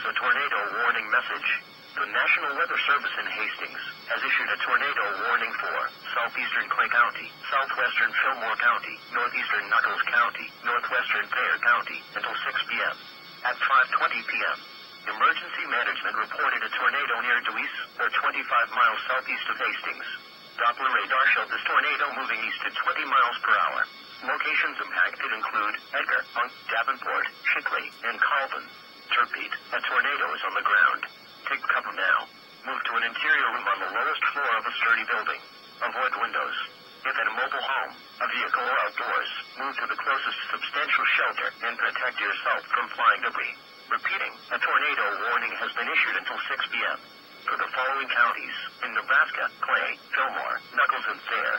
is a tornado warning message. The National Weather Service in Hastings has issued a tornado warning for southeastern Clay County, southwestern Fillmore County, northeastern Nuckolls County, northwestern Thayer County until 6 p.m. At 5:20 p.m., Emergency Management reported a tornado near Deweese, or 25 miles southeast of Hastings. Doppler radar showed this tornado moving east at 20 miles per hour. Locations impacted include Edgar, Monk, Davenport, Shickley, and Colvin. Repeat, a tornado is on the ground. Take cover now. Move to an interior room on the lowest floor of a sturdy building. Avoid windows. If in a mobile home, a vehicle, or outdoors, move to the closest substantial shelter and protect yourself from flying debris. Repeating, a tornado warning has been issued until 6 p.m. For the following counties, in Nebraska, Clay, Fillmore, Nuckolls, and Thayer,